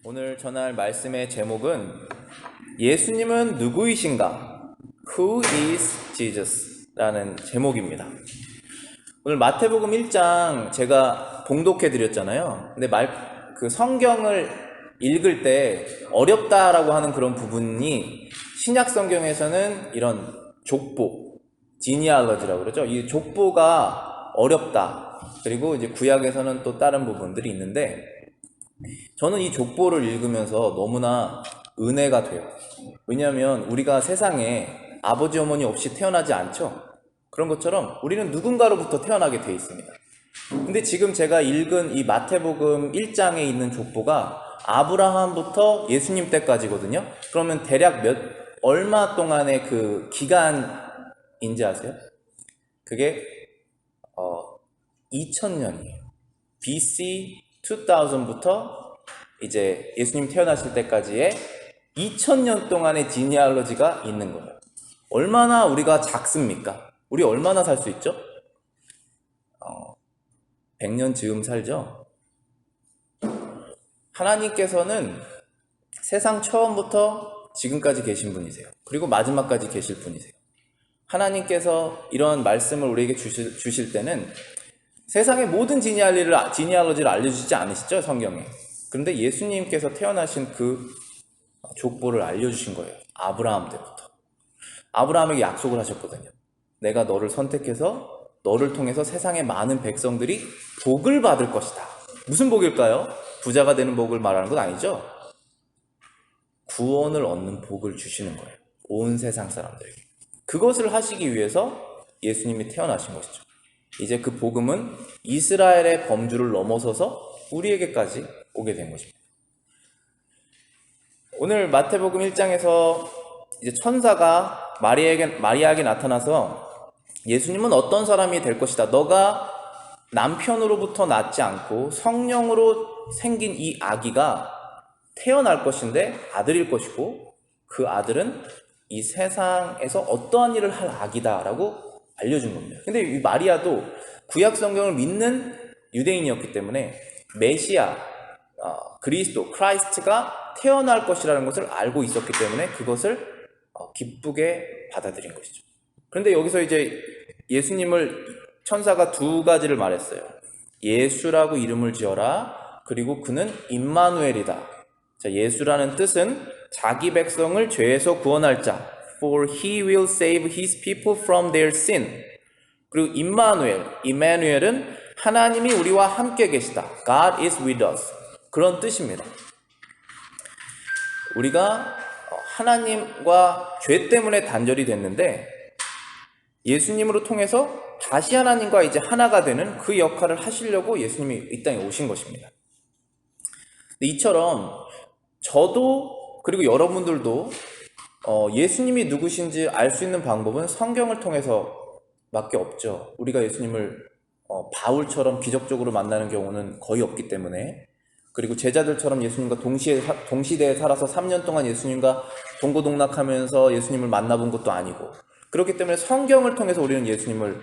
오늘 전할 말씀의 제목은 예수님은 누구이신가? Who is Jesus? 라는 제목입니다. 오늘 마태복음 1장 제가 봉독해 드렸잖아요. 근데 그 성경을 읽을 때 어렵다라고 하는 그런 부분이 신약 성경에서는 이런 족보, 지니알러지라고 그러죠. 이 족보가 어렵다. 그리고 이제 구약에서는 또 다른 부분들이 있는데 저는 이 족보를 읽으면서 너무나 은혜가 돼요. 왜냐하면 우리가 세상에 아버지 어머니 없이 태어나지 않죠. 그런 것처럼 우리는 누군가로부터 태어나게 돼 있습니다. 근데 지금 제가 읽은 이 마태복음 1장에 있는 족보가 아브라함부터 예수님 때까지거든요. 그러면 대략 얼마 동안의 그 기간인지 아세요? 그게 2000년이에요. BC 2000부터 이제 예수님 태어나실 때까지의 2000년 동안의 지니알러지가 있는 거예요. 얼마나 우리가 작습니까? 우리 얼마나 살 수 있죠? 100년 즈음 살죠? 하나님께서는 세상 처음부터 지금까지 계신 분이세요. 그리고 마지막까지 계실 분이세요. 하나님께서 이런 말씀을 우리에게 주실 때는 세상의 모든 지니알러지를 알려주지 않으시죠, 성경에. 그런데 예수님께서 태어나신 그 족보를 알려주신 거예요. 아브라함 때부터. 아브라함에게 약속을 하셨거든요. 내가 너를 선택해서 너를 통해서 세상의 많은 백성들이 복을 받을 것이다. 무슨 복일까요? 부자가 되는 복을 말하는 건 아니죠. 구원을 얻는 복을 주시는 거예요. 온 세상 사람들에게. 그것을 하시기 위해서 예수님이 태어나신 것이죠. 이제 그 복음은 이스라엘의 범주를 넘어서서 우리에게까지 오게 된 것입니다. 오늘 마태복음 1장에서 이제 천사가 마리아에게 나타나서 예수님은 어떤 사람이 될 것이다. 너가 남편으로부터 낳지 않고 성령으로 생긴 이 아기가 태어날 것인데 아들일 것이고 그 아들은 이 세상에서 어떠한 일을 할 아기다라고 알려준 겁니다. 근데 이 마리아도 구약 성경을 믿는 유대인이었기 때문에 메시아, 그리스도, 크라이스트가 태어날 것이라는 것을 알고 있었기 때문에 그것을 기쁘게 받아들인 것이죠. 그런데 여기서 이제 예수님을 천사가 두 가지를 말했어요. 예수라고 이름을 지어라. 그리고 그는 임마누엘이다. 자, 예수라는 뜻은 자기 백성을 죄에서 구원할 자. For he will save his people from their sin. 그리고 임마누엘은 하나님이 우리와 함께 계시다. God is with us. 그런 뜻입니다. 우리가 하나님과 죄 때문에 단절이 됐는데 예수님으로 통해서 다시 하나님과 이제 하나가 되는 그 역할을 하시려고 예수님이 이 땅에 오신 것입니다. 이처럼 저도 그리고 여러분들도 예수님이 누구신지 알 수 있는 방법은 성경을 통해서 밖에 없죠. 우리가 예수님을 바울처럼 기적적으로 만나는 경우는 거의 없기 때문에, 그리고 제자들처럼 예수님과 동시대에 살아서 3년 동안 예수님과 동고동락하면서 예수님을 만나본 것도 아니고, 그렇기 때문에 성경을 통해서 우리는 예수님을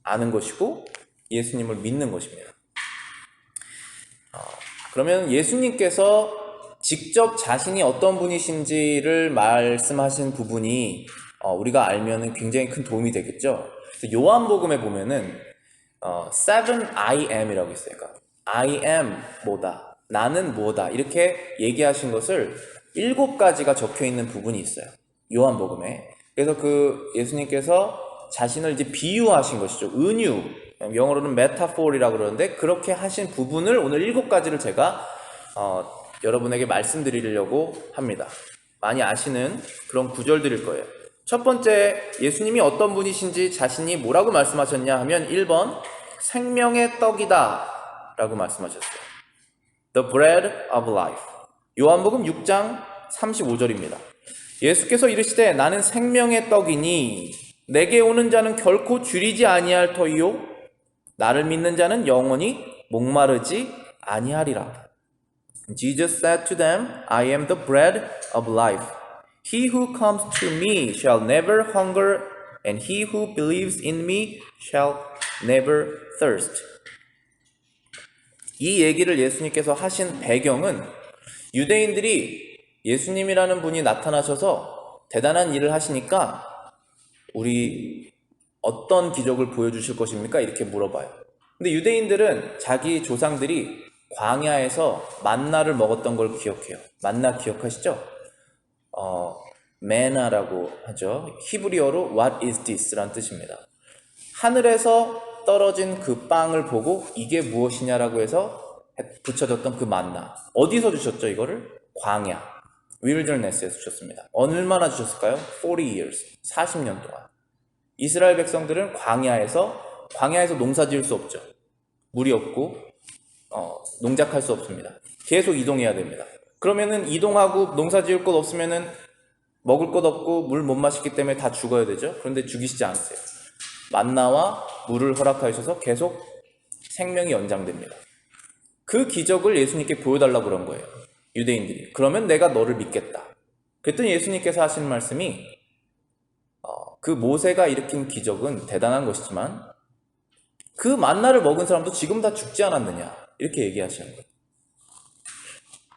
아는 것이고 예수님을 믿는 것입니다. 그러면 예수님께서 직접 자신이 어떤 분이신지를 말씀하신 부분이 우리가 알면 굉장히 큰 도움이 되겠죠. 요한복음에 보면은 7 I am이라고 있어요. 그러니까 I am 뭐다, 나는 뭐다, 이렇게 얘기하신 것을 7가지가 적혀 있는 부분이 있어요, 요한복음에. 그래서 그 예수님께서 자신을 이제 비유하신 것이죠. 은유, 영어로는 메타포이라고 그러는데, 그렇게 하신 부분을 오늘 7가지를 제가 여러분에게 말씀드리려고 합니다. 많이 아시는 그런 구절들일 거예요. 첫 번째, 예수님이 어떤 분이신지 자신이 뭐라고 말씀하셨냐 하면 1번, 생명의 떡이다 라고 말씀하셨어요. The bread of life. 요한복음 6장 35절입니다. 예수께서 이르시되 나는 생명의 떡이니 내게 오는 자는 결코 줄이지 아니할 터이요 나를 믿는 자는 영원히 목마르지 아니하리라. Jesus said to them, I am the bread of life. He who comes to me shall never hunger, and he who believes in me shall never thirst. 이 얘기를 예수님께서 하신 배경은 유대인들이 예수님이라는 분이 나타나셔서 대단한 일을 하시니까 우리 어떤 기적을 보여주실 것입니까? 이렇게 물어봐요. 근데 유대인들은 자기 조상들이 광야에서 만나를 먹었던 걸 기억해요. 만나 기억하시죠? 메나라고 하죠. 히브리어로 What is this? 라는 뜻입니다. 하늘에서 떨어진 그 빵을 보고 이게 무엇이냐라고 해서 붙여졌던 그 만나. 어디서 주셨죠, 이거를? 광야, wilderness에서 주셨습니다. 얼마나 주셨을까요? 40 years, 40년 동안. 이스라엘 백성들은 광야에서 농사 지을 수 없죠. 물이 없고 농작할 수 없습니다. 계속 이동해야 됩니다. 그러면은 이동하고 농사 지을 것 없으면은 먹을 것 없고 물 못 마시기 때문에 다 죽어야 되죠. 그런데 죽이시지 않으세요. 만나와 물을 허락하셔서 계속 생명이 연장됩니다. 그 기적을 예수님께 보여달라고 그런 거예요. 유대인들이. 그러면 내가 너를 믿겠다. 그랬더니 예수님께서 하신 말씀이 그 모세가 일으킨 기적은 대단한 것이지만 그 만나를 먹은 사람도 지금 다 죽지 않았느냐 이렇게 얘기하시는 거예요.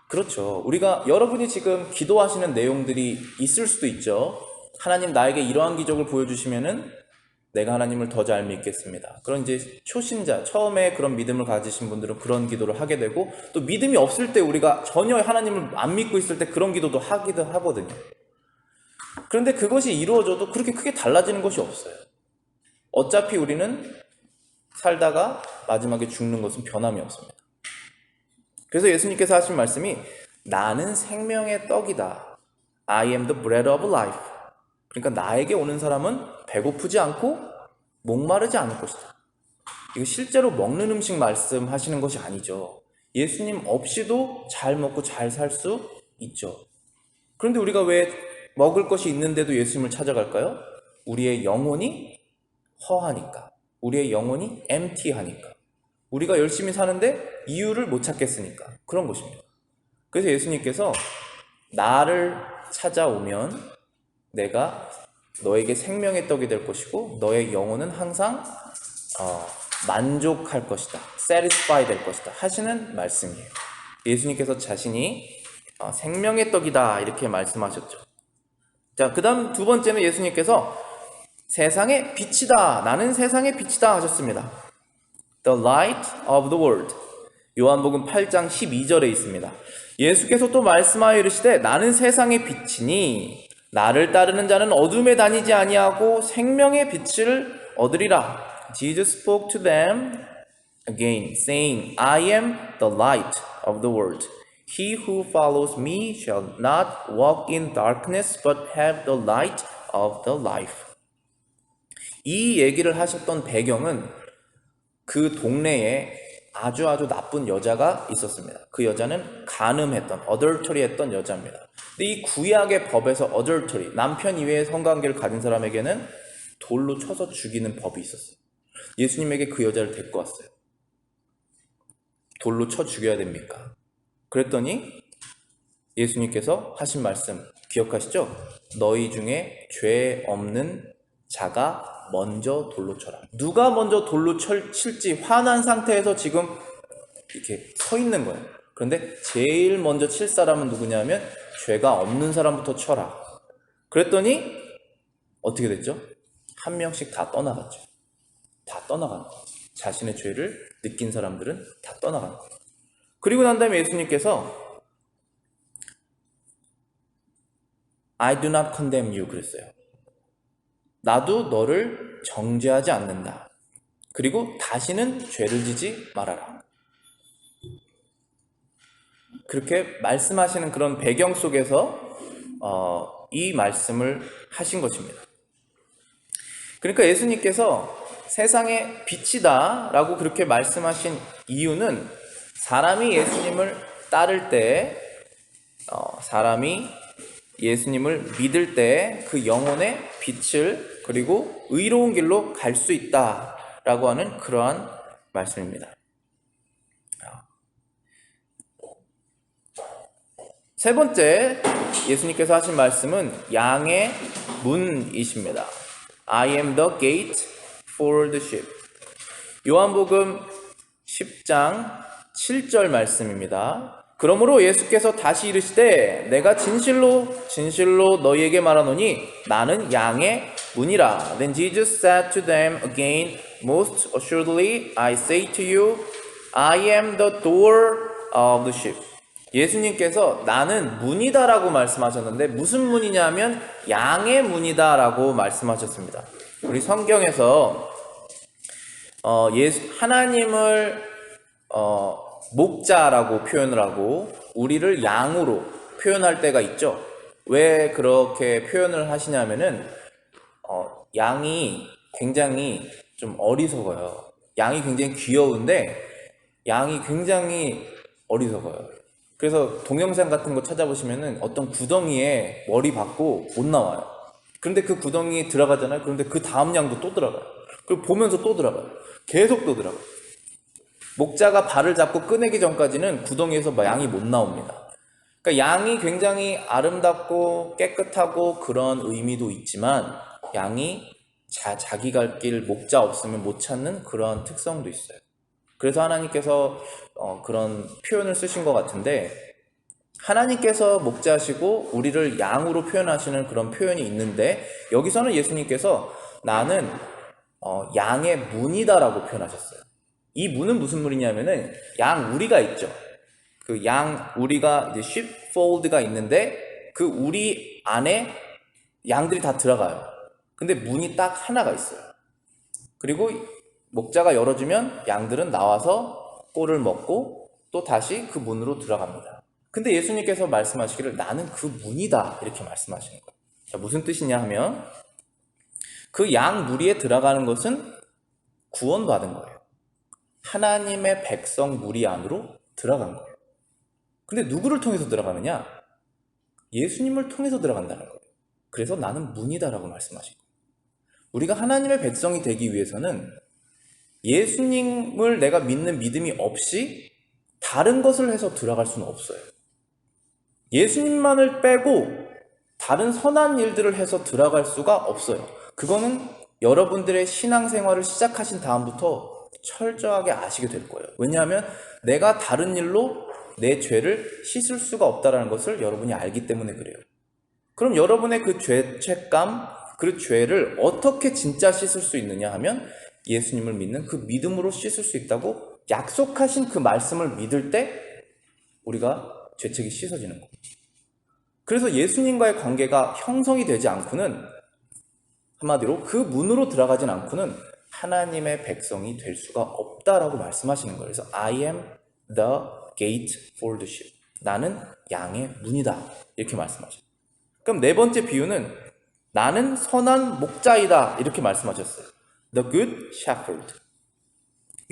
그렇죠. 여러분이 지금 기도하시는 내용들이 있을 수도 있죠. 하나님 나에게 이러한 기적을 보여주시면은 내가 하나님을 더 잘 믿겠습니다. 그런 이제 초신자, 처음에 그런 믿음을 가지신 분들은 그런 기도를 하게 되고, 또 믿음이 없을 때 우리가 전혀 하나님을 안 믿고 있을 때 그런 기도도 하기도 하거든요. 그런데 그것이 이루어져도 그렇게 크게 달라지는 것이 없어요. 어차피 우리는 살다가 마지막에 죽는 것은 변함이 없습니다. 그래서 예수님께서 하신 말씀이 나는 생명의 떡이다. I am the bread of life. 그러니까 나에게 오는 사람은 배고프지 않고 목마르지 않을 것이다. 이거 실제로 먹는 음식 말씀하시는 것이 아니죠. 예수님 없이도 잘 먹고 잘 살 수 있죠. 그런데 우리가 왜 먹을 것이 있는데도 예수님을 찾아갈까요? 우리의 영혼이 허하니까. 우리의 영혼이 empty하니까. 우리가 열심히 사는데 이유를 못 찾겠으니까. 그런 것입니다. 그래서 예수님께서 나를 찾아오면 내가 너에게 생명의 떡이 될 것이고 너의 영혼은 항상 만족할 것이다. satisfy 될 것이다. 하시는 말씀이에요. 예수님께서 자신이 생명의 떡이다 이렇게 말씀하셨죠. 자, 그 다음 두 번째는 예수님께서 세상의 빛이다. 나는 세상의 빛이다 하셨습니다. The light of the world. 요한복음 8장 12절에 있습니다. 예수께서 또 말씀하여 이르시되 나는 세상의 빛이니 나를 따르는 자는 어둠에 다니지 아니하고 생명의 빛을 얻으리라. Jesus spoke to them again, saying, I am the light of the world. He who follows me shall not walk in darkness, but have the light of the life. 이 얘기를 하셨던 배경은 그 동네에 아주 나쁜 여자가 있었습니다. 그 여자는 간음했던, adultery 했던 여자입니다. 근데 이 구약의 법에서 adultery, 남편 이외의 성관계를 가진 사람에게는 돌로 쳐서 죽이는 법이 있었어요. 예수님에게 그 여자를 데리고 왔어요. 돌로 쳐 죽여야 됩니까? 그랬더니 예수님께서 하신 말씀 기억하시죠? 너희 중에 죄 없는 자가 먼저 돌로 쳐라. 누가 먼저 돌로 칠지 화난 상태에서 지금 이렇게 서 있는 거예요. 그런데 제일 먼저 칠 사람은 누구냐면 죄가 없는 사람부터 쳐라. 그랬더니 어떻게 됐죠? 한 명씩 다 떠나갔죠. 다 떠나간 거예요. 자신의 죄를 느낀 사람들은 다 떠나간 거예요. 그리고 난 다음에 예수님께서 I do not condemn you 그랬어요. 나도 너를 정죄하지 않는다. 그리고 다시는 죄를 지지 말아라. 그렇게 말씀하시는 그런 배경 속에서 이 말씀을 하신 것입니다. 그러니까 예수님께서 세상의 빛이다 라고 그렇게 말씀하신 이유는 사람이 예수님을 따를 때 사람이 예수님을 믿을 때 그 영혼의 빛을 그리고 의로운 길로 갈 수 있다라고 하는 그러한 말씀입니다. 세 번째 예수님께서 하신 말씀은 양의 문이십니다. I am the gate for the sheep. 요한복음 10장 7절 말씀입니다. 그러므로 예수께서 다시 이르시되 내가 진실로 진실로 너희에게 말하노니 나는 양의 문이라. Then Jesus said to them again, Most assuredly I say to you, I am the door of the sheep. 예수님께서 나는 문이다라고 말씀하셨는데 무슨 문이냐면 양의 문이다라고 말씀하셨습니다. 우리 성경에서 하나님을 목자라고 표현을 하고 우리를 양으로 표현할 때가 있죠. 왜 그렇게 표현을 하시냐면은 양이 굉장히 좀 어리석어요. 양이 굉장히 귀여운데 양이 굉장히 어리석어요. 그래서 동영상 같은 거 찾아보시면은 어떤 구덩이에 머리 박고 못 나와요. 그런데 그 구덩이에 들어가잖아요. 그런데 그 다음 양도 또 들어가요. 그리고 보면서 또 들어가요. 계속 또 들어가요. 목자가 발을 잡고 꺼내기 전까지는 구덩이에서 양이 못 나옵니다. 그러니까 양이 굉장히 아름답고 깨끗하고 그런 의미도 있지만 양이 자기 갈 길 목자 없으면 못 찾는 그런 특성도 있어요. 그래서 하나님께서 그런 표현을 쓰신 것 같은데 하나님께서 목자시고 우리를 양으로 표현하시는 그런 표현이 있는데 여기서는 예수님께서 나는 양의 문이다라고 표현하셨어요. 이 문은 무슨 문이냐면은 양 우리가 있죠. 그 양 우리가 이제 sheepfold가 있는데 그 우리 안에 양들이 다 들어가요. 근데 문이 딱 하나가 있어요. 그리고 목자가 열어주면 양들은 나와서 꼴을 먹고 또 다시 그 문으로 들어갑니다. 근데 예수님께서 말씀하시기를 나는 그 문이다 이렇게 말씀하시는 거예요. 자, 무슨 뜻이냐 하면 그 양 무리에 들어가는 것은 구원받은 거예요. 하나님의 백성 무리 안으로 들어간 거예요. 근데 누구를 통해서 들어가느냐? 예수님을 통해서 들어간다는 거예요. 그래서 나는 문이다라고 말씀하신 거예요. 우리가 하나님의 백성이 되기 위해서는 예수님을 내가 믿는 믿음이 없이 다른 것을 해서 들어갈 수는 없어요. 예수님만을 빼고 다른 선한 일들을 해서 들어갈 수가 없어요. 그거는 여러분들의 신앙생활을 시작하신 다음부터 철저하게 아시게 될 거예요. 왜냐하면 내가 다른 일로 내 죄를 씻을 수가 없다는 것을 여러분이 알기 때문에 그래요. 그럼 여러분의 그 죄책감, 그 죄를 어떻게 진짜 씻을 수 있느냐 하면 예수님을 믿는 그 믿음으로 씻을 수 있다고 약속하신 그 말씀을 믿을 때 우리가 죄책이 씻어지는 거예요. 그래서 예수님과의 관계가 형성이 되지 않고는 한마디로 그 문으로 들어가진 않고는 하나님의 백성이 될 수가 없다라고 말씀하시는 거예요. 그래서 I am the gate for the sheep. 나는 양의 문이다. 이렇게 말씀하셨어요. 그럼 네 번째 비유는 나는 선한 목자이다. 이렇게 말씀하셨어요. The good shepherd.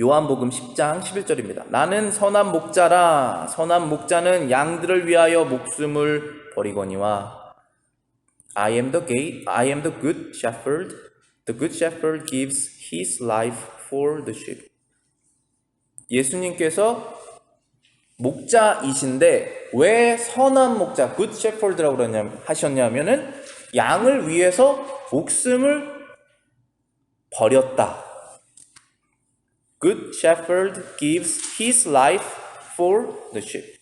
요한복음 10장 11절입니다. 나는 선한 목자라. 선한 목자는 양들을 위하여 목숨을 버리거니와 I am the gate, I am the good shepherd. The good shepherd gives his life for the sheep. 예수님께서 목자이신데 왜 선한 목자, good shepherd라고 하셨냐면은 양을 위해서 목숨을 버렸다. Good shepherd gives his life for the sheep.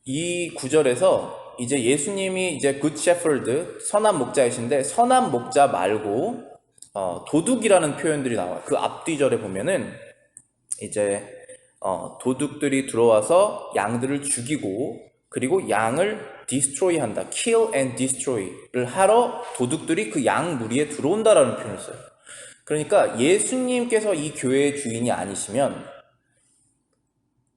이 구절에서 이제 예수님이 이제 good shepherd, 선한 목자이신데 선한 목자 말고 도둑이라는 표현들이 나와요. 그 앞뒤절에 보면은 이제 도둑들이 들어와서 양들을 죽이고 그리고 양을 destroy 한다. kill and destroy를 하러 도둑들이 그 양 무리에 들어온다라는 표현을 써요. 그러니까 예수님께서 이 교회의 주인이 아니시면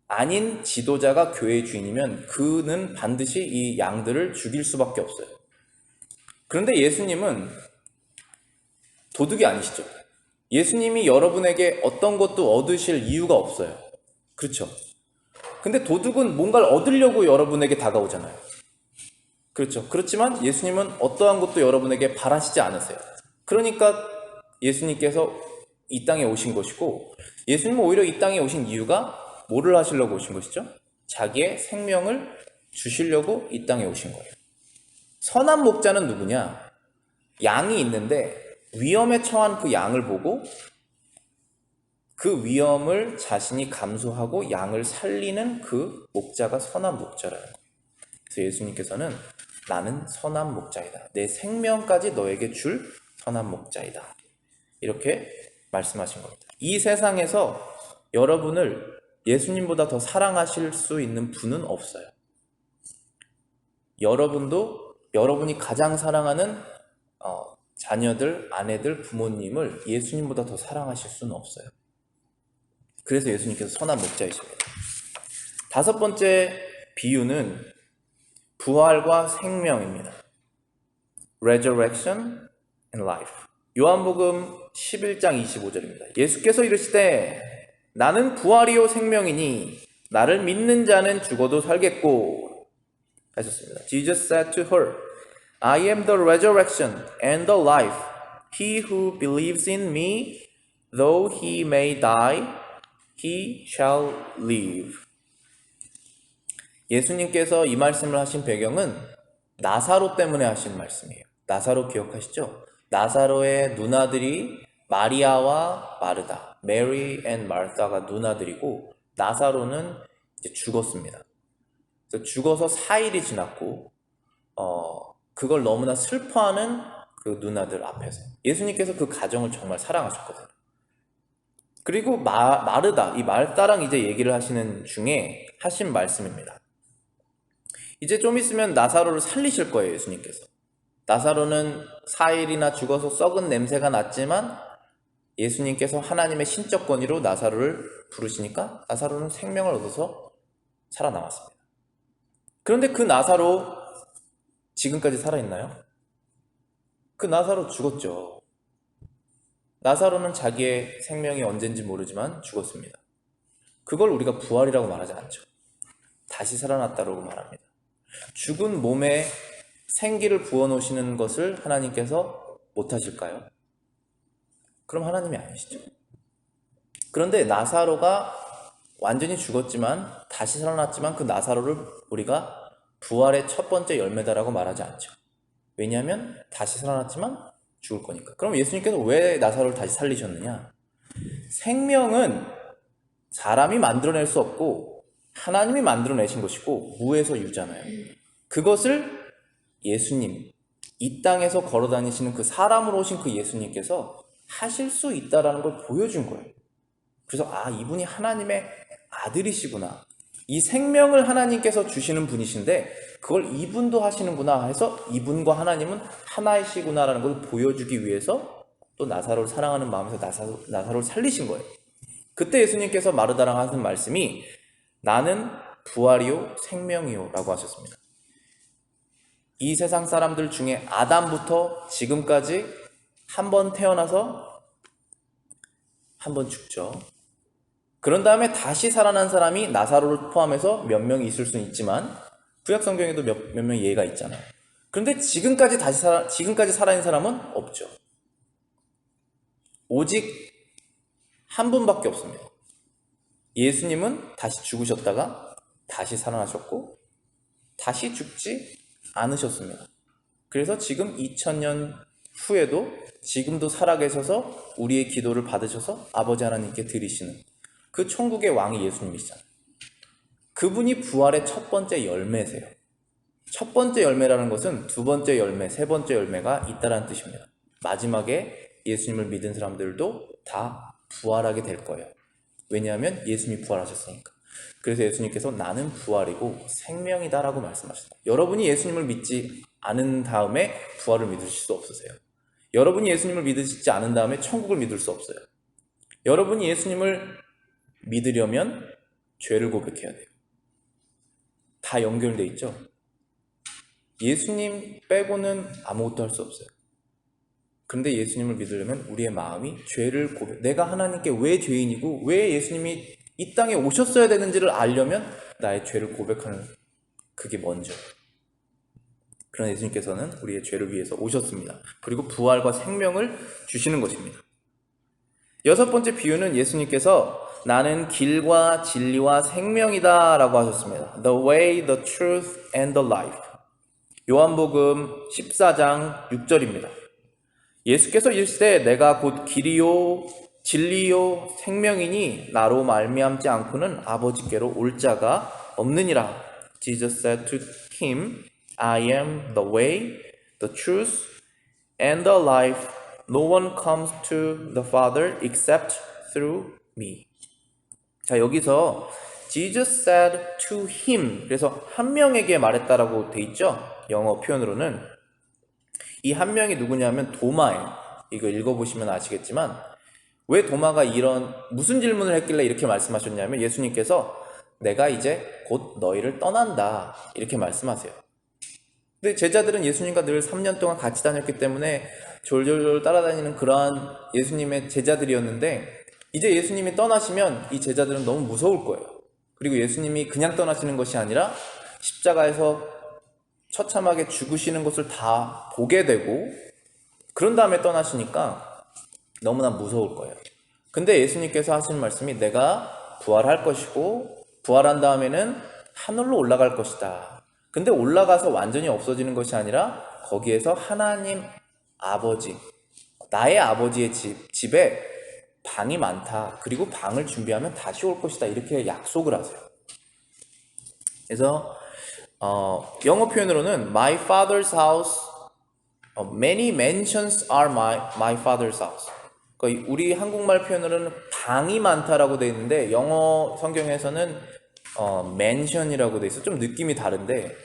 아닌 지도자가 교회의 주인이면 그는 반드시 이 양들을 죽일 수밖에 없어요. 그런데 예수님은 도둑이 아니시죠. 예수님이 여러분에게 어떤 것도 얻으실 이유가 없어요. 그렇죠? 근데 도둑은 뭔가를 얻으려고 여러분에게 다가오잖아요. 그렇죠? 그렇지만 예수님은 어떠한 것도 여러분에게 바라시지 않으세요. 그러니까 예수님께서 이 땅에 오신 것이고 예수님은 오히려 이 땅에 오신 이유가 뭐를 하시려고 오신 것이죠? 자기의 생명을 주시려고 이 땅에 오신 거예요. 선한 목자는 누구냐? 양이 있는데 위험에 처한 그 양을 보고 그 위험을 자신이 감수하고 양을 살리는 그 목자가 선한 목자라는 거예요. 그래서 예수님께서는 나는 선한 목자이다. 내 생명까지 너에게 줄 선한 목자이다. 이렇게 말씀하신 겁니다. 이 세상에서 여러분을 예수님보다 더 사랑하실 수 있는 분은 없어요. 여러분도 여러분이 가장 사랑하는 자녀들, 아내들, 부모님을 예수님보다 더 사랑하실 수는 없어요. 그래서 예수님께서 선한 목자이십니다. 다섯 번째 비유는 부활과 생명입니다. Resurrection and life. 요한복음 11장 25절입니다. 예수께서 이르시되 나는 부활이요 생명이니 나를 믿는 자는 죽어도 살겠고 하셨습니다. Jesus said to her, I am the resurrection and the life. He who believes in me, though he may die, he shall live. 예수님께서 이 말씀을 하신 배경은 나사로 때문에 하신 말씀이에요. 나사로 기억하시죠? 나사로의 누나들이 마리아와 마르다, 메리 앤 마르다가 누나들이고 나사로는 이제 죽었습니다. 그래서 죽어서 4일이 지났고 그걸 너무나 슬퍼하는 그 누나들 앞에서 예수님께서 그 가정을 정말 사랑하셨거든요. 그리고 마르다, 이 마르다랑 이제 얘기를 하시는 중에 하신 말씀입니다. 이제 좀 있으면 나사로를 살리실 거예요, 예수님께서. 나사로는 4일이나 죽어서 썩은 냄새가 났지만 예수님께서 하나님의 신적 권위로 나사로를 부르시니까 나사로는 생명을 얻어서 살아남았습니다. 그런데 그 나사로 지금까지 살아있나요? 그 나사로 죽었죠. 나사로는 자기의 생명이 언젠지 모르지만 죽었습니다. 그걸 우리가 부활이라고 말하지 않죠. 다시 살아났다고 말합니다. 죽은 몸에 생기를 부어놓으시는 것을 하나님께서 못하실까요? 그럼 하나님이 아니시죠. 그런데 나사로가 완전히 죽었지만 다시 살아났지만 그 나사로를 우리가 부활의 첫 번째 열매다라고 말하지 않죠. 왜냐하면 다시 살아났지만 죽을 거니까. 그럼 예수님께서 왜 나사로를 다시 살리셨느냐? 생명은 사람이 만들어낼 수 없고 하나님이 만들어내신 것이고 무에서 유잖아요. 그것을 예수님, 이 땅에서 걸어다니시는 그 사람으로 오신 그 예수님께서 하실 수 있다는 걸 보여준 거예요. 그래서 이분이 하나님의 아들이시구나. 이 생명을 하나님께서 주시는 분이신데 그걸 이분도 하시는구나 해서 이분과 하나님은 하나이시구나라는 걸 보여주기 위해서 또 나사로를 사랑하는 마음에서 나사로를 살리신 거예요. 그때 예수님께서 마르다랑 하신 말씀이 나는 부활이요 생명이요 라고 하셨습니다. 이 세상 사람들 중에 아담부터 지금까지 한 번 태어나서 한 번 죽죠. 그런 다음에 다시 살아난 사람이 나사로를 포함해서 몇 명이 있을 수는 있지만 구약 성경에도 몇 명 예가 있잖아요. 그런데 지금까지 살아있는 사람은 없죠. 오직 한 분밖에 없습니다. 예수님은 다시 죽으셨다가 다시 살아나셨고 다시 죽지 않으셨습니다. 그래서 지금 2000년 후에도 지금도 살아계셔서 우리의 기도를 받으셔서 아버지 하나님께 드리시는 그 천국의 왕이 예수님이시잖아요. 그분이 부활의 첫 번째 열매세요. 첫 번째 열매라는 것은 두 번째 열매, 세 번째 열매가 있다는 뜻입니다. 마지막에 예수님을 믿은 사람들도 다 부활하게 될 거예요. 왜냐하면 예수님이 부활하셨으니까. 그래서 예수님께서 나는 부활이고 생명이다라고 말씀하셨다. 여러분이 예수님을 믿지 않은 다음에 부활을 믿으실 수 없으세요. 여러분이 예수님을 믿으시지 않은 다음에 천국을 믿을 수 없어요. 여러분이 예수님을 믿으려면 죄를 고백해야 돼요. 다 연결돼 있죠. 예수님 빼고는 아무것도 할 수 없어요. 그런데 예수님을 믿으려면 우리의 마음이 죄를 내가 하나님께 왜 죄인이고 왜 예수님이 이 땅에 오셨어야 되는지를 알려면 나의 죄를 고백하는 그게 먼저. 그러나 예수님께서는 우리의 죄를 위해서 오셨습니다. 그리고 부활과 생명을 주시는 것입니다. 여섯 번째 비유는 예수님께서 나는 길과 진리와 생명이다 라고 하셨습니다. The way, the truth and the life. 요한복음 14장 6절입니다. 예수께서 이르시되 내가 곧 길이요 진리요 생명이니 나로 말미암지 않고는 아버지께로 올 자가 없느니라. Jesus said to him, I am the way, the truth, and the life. No one comes to the Father except through me. 자, 여기서 Jesus said to him, 그래서 한 명에게 말했다라고 돼 있죠. 영어 표현으로는 이 한 명이 누구냐면 도마예요. 이거 읽어보시면 아시겠지만 왜 도마가 이런 무슨 질문을 했길래 이렇게 말씀하셨냐면 예수님께서 내가 이제 곧 너희를 떠난다 이렇게 말씀하세요. 근데 제자들은 예수님과 늘 3년 동안 같이 다녔기 때문에 졸졸졸 따라다니는 그러한 예수님의 제자들이었는데 이제 예수님이 떠나시면 이 제자들은 너무 무서울 거예요. 그리고 예수님이 그냥 떠나시는 것이 아니라 십자가에서 처참하게 죽으시는 것을 다 보게 되고 그런 다음에 떠나시니까 너무나 무서울 거예요. 근데 예수님께서 하시는 말씀이 내가 부활할 것이고 부활한 다음에는 하늘로 올라갈 것이다. 근데 올라가서 완전히 없어지는 것이 아니라 거기에서 하나님 아버지, 나의 아버지의 집에 방이 많다. 그리고 방을 준비하면 다시 올 것이다. 이렇게 약속을 하세요. 그래서 영어 표현으로는 My father's house, many mansions are my father's house. 그러니까 우리 한국말 표현으로는 방이 많다라고 되어 있는데 영어 성경에서는 맨션이라고 되어 있어. 좀 느낌이 다른데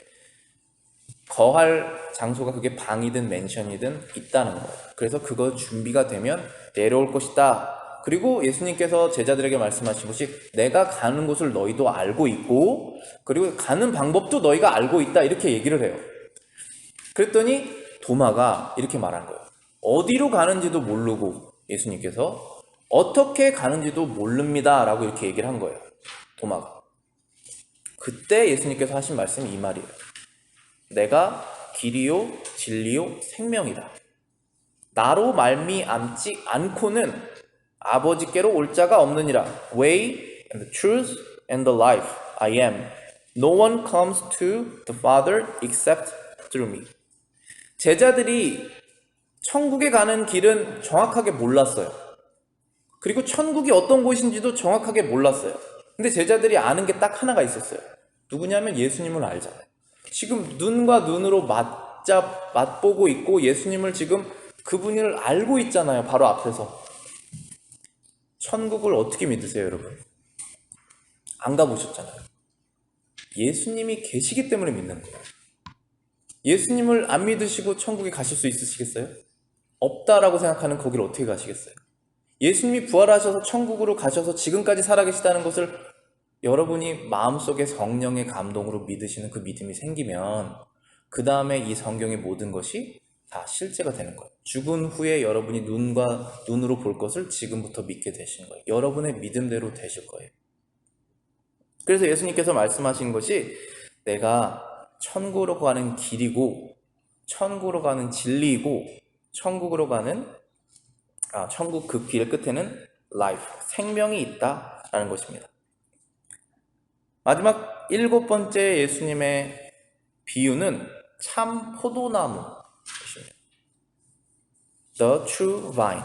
거할 장소가 그게 방이든 맨션이든 있다는 거예요. 그래서 그거 준비가 되면 내려올 것이다. 그리고 예수님께서 제자들에게 말씀하신 것이 내가 가는 곳을 너희도 알고 있고 그리고 가는 방법도 너희가 알고 있다 이렇게 얘기를 해요. 그랬더니 도마가 이렇게 말한 거예요. 어디로 가는지도 모르고 예수님께서 어떻게 가는지도 모릅니다 라고 이렇게 얘기를 한 거예요. 도마가. 그때 예수님께서 하신 말씀이 이 말이에요. 내가 길이요 진리요 생명이다. 나로 말미암지 않고는 아버지께로 올 자가 없느니라. Way and the truth and the life I am. No one comes to the Father except through me. 제자들이 천국에 가는 길은 정확하게 몰랐어요. 그리고 천국이 어떤 곳인지도 정확하게 몰랐어요. 근데 제자들이 아는 게 딱 하나가 있었어요. 누구냐면 예수님을 알잖아요. 지금 눈과 눈으로 맛보고 있고 예수님을 지금 그분을 알고 있잖아요. 바로 앞에서. 천국을 어떻게 믿으세요, 여러분? 안 가보셨잖아요. 예수님이 계시기 때문에 믿는 거예요. 예수님을 안 믿으시고 천국에 가실 수 있으시겠어요? 없다라고 생각하는 거기를 어떻게 가시겠어요? 예수님이 부활하셔서 천국으로 가셔서 지금까지 살아계시다는 것을 여러분이 마음속에 성령의 감동으로 믿으시는 그 믿음이 생기면 그 다음에 이 성경의 모든 것이 다 실제가 되는 거예요. 죽은 후에 여러분이 눈과 눈으로 볼 것을 지금부터 믿게 되시는 거예요. 여러분의 믿음대로 되실 거예요. 그래서 예수님께서 말씀하신 것이 내가 천국으로 가는 길이고 천국으로 가는 진리이고 천국으로 가는 천국 그 길 끝에는 life, 생명이 있다라는 것입니다. 마지막 7번째 예수님의 비유는 참 포도나무 The true vine.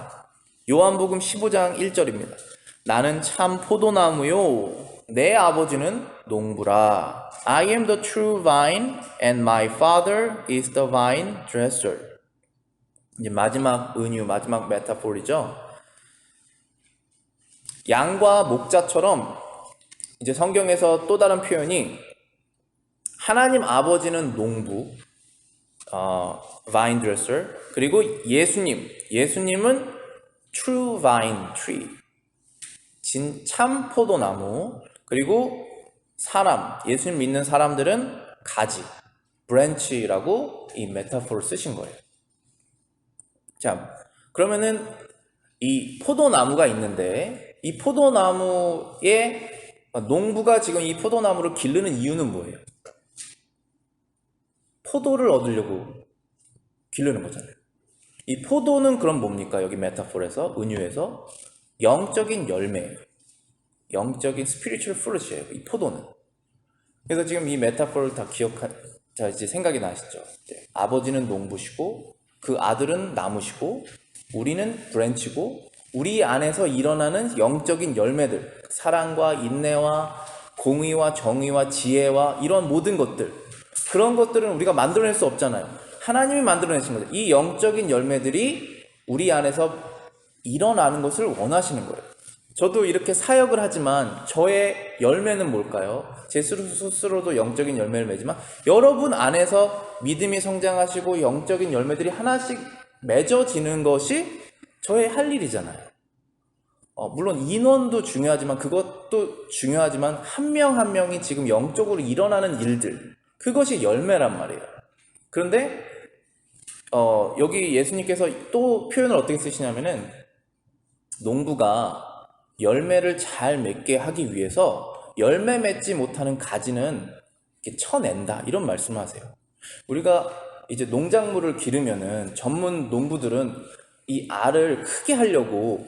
요한복음 15장 1절입니다. 나는 참 포도나무요 내 아버지는 농부라. I am the true vine and my father is the vine dresser. 이제 마지막 은유, 마지막 메타포리죠. 양과 목자처럼 이제 성경에서 또 다른 표현이 하나님 아버지는 농부, vine dresser, 그리고 예수님은 true vine tree, 참 포도나무, 그리고 예수님 믿는 사람들은 가지, branch라고 이 메타포를 쓰신 거예요. 자, 그러면은 이 포도나무가 있는데 이 포도나무에 농부가 지금 이 포도나무를 기르는 이유는 뭐예요? 포도를 얻으려고 기르는 거잖아요. 이 포도는 그럼 뭡니까? 여기 메타포에서, 은유에서 영적인 열매예요. 영적인 spiritual fruit이에요. 이 포도는. 그래서 지금 이 메타포를 다 자, 이제 생각이 나시죠? 아버지는 농부시고 그 아들은 나무시고 우리는 브랜치고 우리 안에서 일어나는 영적인 열매들, 사랑과 인내와 공의와 정의와 지혜와 이런 모든 것들, 그런 것들은 우리가 만들어낼 수 없잖아요. 하나님이 만들어내신 거죠. 이 영적인 열매들이 우리 안에서 일어나는 것을 원하시는 거예요. 저도 이렇게 사역을 하지만 저의 열매는 뭘까요? 제 스스로도 영적인 열매를 맺지만 여러분 안에서 믿음이 성장하시고 영적인 열매들이 하나씩 맺어지는 것이 저의 할 일이잖아요. 물론 인원도 중요하지만 그것도 중요하지만 한 명 한 명이 지금 영적으로 일어나는 일들, 그것이 열매란 말이에요. 그런데 여기 예수님께서 또 표현을 어떻게 쓰시냐면은 농부가 열매를 잘 맺게 하기 위해서 열매 맺지 못하는 가지는 이렇게 쳐낸다, 이런 말씀을 하세요. 우리가 이제 농작물을 기르면은 전문 농부들은 이 알을 크게 하려고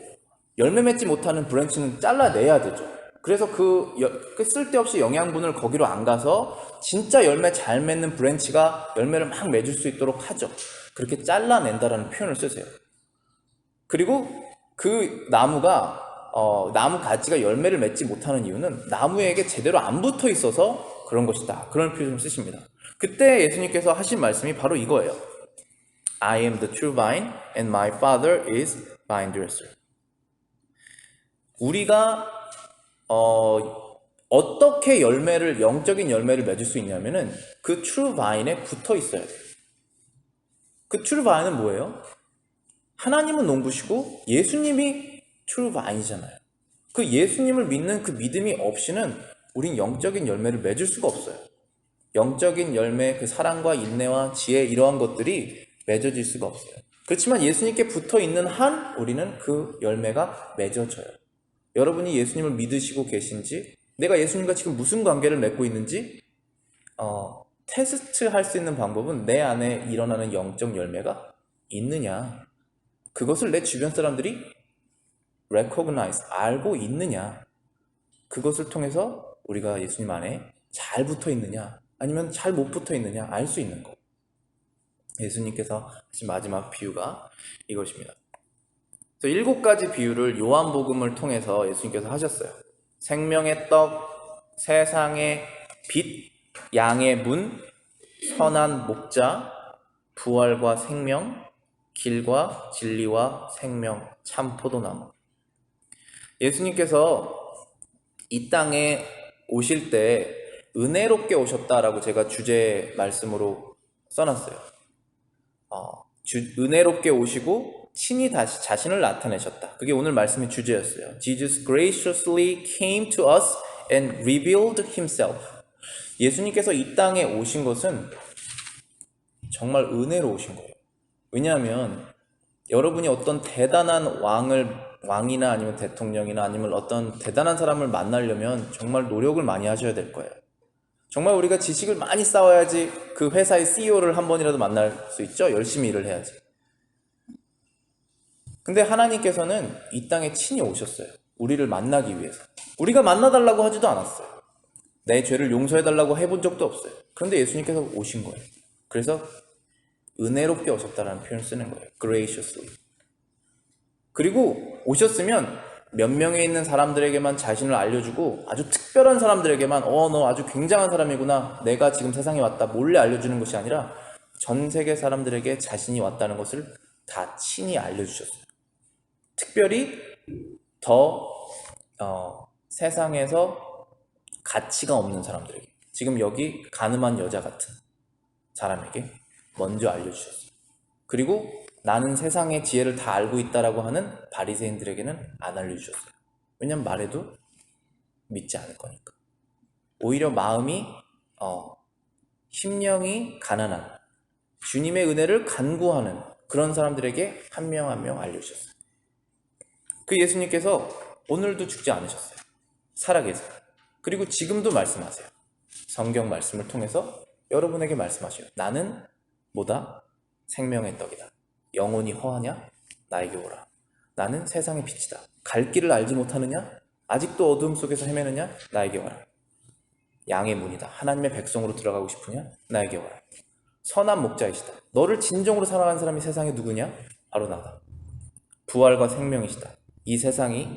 열매 맺지 못하는 브랜치는 잘라내야 되죠. 그래서 그 쓸데없이 영양분을 거기로 안 가서 진짜 열매 잘 맺는 브랜치가 열매를 막 맺을 수 있도록 하죠. 그렇게 잘라낸다라는 표현을 쓰세요. 그리고 그 나무가 나무 가지가 열매를 맺지 못하는 이유는 나무에게 제대로 안 붙어 있어서 그런 것이다, 그런 표현을 쓰십니다. 그때 예수님께서 하신 말씀이 바로 이거예요. I am the true vine and my father is vine dresser. 우리가 어떻게 영적인 열매를 맺을 수 있냐면은 그 true vine에 붙어 있어야 돼요. 그 true vine은 뭐예요? 하나님은 농부시고 예수님이 true vine이잖아요. 그 예수님을 믿는 그 믿음이 없이는 우린 영적인 열매를 맺을 수가 없어요. 영적인 열매, 그 사랑과 인내와 지혜, 이러한 것들이 맺어질 수가 없어요. 그렇지만 예수님께 붙어 있는 한 우리는 그 열매가 맺어져요. 여러분이 예수님을 믿으시고 계신지, 내가 예수님과 지금 무슨 관계를 맺고 있는지 테스트 할 수 있는 방법은 내 안에 일어나는 영적 열매가 있느냐, 그것을 내 주변 사람들이 recognize, 알고 있느냐, 그것을 통해서 우리가 예수님 안에 잘 붙어 있느냐 아니면 잘 못 붙어 있느냐 알 수 있는 거. 예수님께서 하신 마지막 비유가 이것입니다. 7가지 비유를 요한복음을 통해서 예수님께서 하셨어요. 생명의 떡, 세상의 빛, 양의 문, 선한 목자, 부활과 생명, 길과 진리와 생명, 참 포도나무. 예수님께서 이 땅에 오실 때 은혜롭게 오셨다라고 제가 주제 말씀으로 써놨어요. 은혜롭게 오시고 친히 다시 자신을 나타내셨다. 그게 오늘 말씀의 주제였어요. Jesus graciously came to us and revealed himself. 예수님께서 이 땅에 오신 것은 정말 은혜로 오신 거예요. 왜냐하면 여러분이 어떤 대단한 왕이나 아니면 대통령이나 아니면 어떤 대단한 사람을 만나려면 정말 노력을 많이 하셔야 될 거예요. 정말 우리가 지식을 많이 쌓아야지 그 회사의 CEO를 한 번이라도 만날 수 있죠. 열심히 일을 해야지. 근데 하나님께서는 이 땅에 친히 오셨어요. 우리를 만나기 위해서. 우리가 만나달라고 하지도 않았어요. 내 죄를 용서해달라고 해본 적도 없어요. 그런데 예수님께서 오신 거예요. 그래서 은혜롭게 오셨다라는 표현을 쓰는 거예요. graciously. 그리고 오셨으면 몇 명에 있는 사람들에게만 자신을 알려주고 아주 특별한 사람들에게만 너 아주 굉장한 사람이구나, 내가 지금 세상에 왔다, 몰래 알려주는 것이 아니라 전 세계 사람들에게 자신이 왔다는 것을 다 친히 알려주셨어요. 특별히 더 세상에서 가치가 없는 사람들에게, 지금 여기 가늠한 여자 같은 사람에게 먼저 알려주셨어요. 그리고 나는 세상의 지혜를 다 알고 있다라고 하는 바리새인들에게는 안 알려주셨어요. 왜냐면 말해도 믿지 않을 거니까. 오히려 마음이 심령이 가난한, 주님의 은혜를 간구하는 그런 사람들에게 한 명 한 명 알려주셨어요. 그 예수님께서 오늘도 죽지 않으셨어요. 살아계세요. 그리고 지금도 말씀하세요. 성경 말씀을 통해서 여러분에게 말씀하셔요. 나는 뭐다? 생명의 떡이다. 영혼이 허하냐? 나에게 오라. 나는 세상의 빛이다. 갈 길을 알지 못하느냐? 아직도 어둠 속에서 헤매느냐? 나에게 와라. 양의 문이다. 하나님의 백성으로 들어가고 싶으냐? 나에게 와라. 선한 목자이시다. 너를 진정으로 사랑하는 사람이 세상에 누구냐? 바로 나다. 부활과 생명이시다. 이 세상이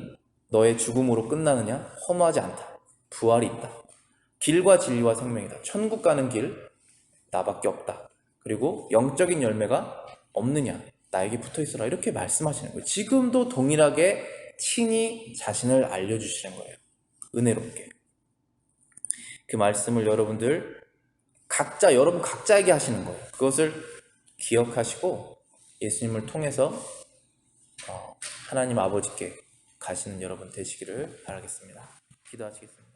너의 죽음으로 끝나느냐? 허무하지 않다. 부활이 있다. 길과 진리와 생명이다. 천국 가는 길 나밖에 없다. 그리고 영적인 열매가 없느냐? 나에게 붙어 있어라. 이렇게 말씀하시는 거예요. 지금도 동일하게 친히 자신을 알려주시는 거예요. 은혜롭게. 그 말씀을 여러분 각자에게 하시는 거예요. 그것을 기억하시고 예수님을 통해서 하나님 아버지께 가시는 여러분 되시기를 바라겠습니다. 기도하시겠습니다.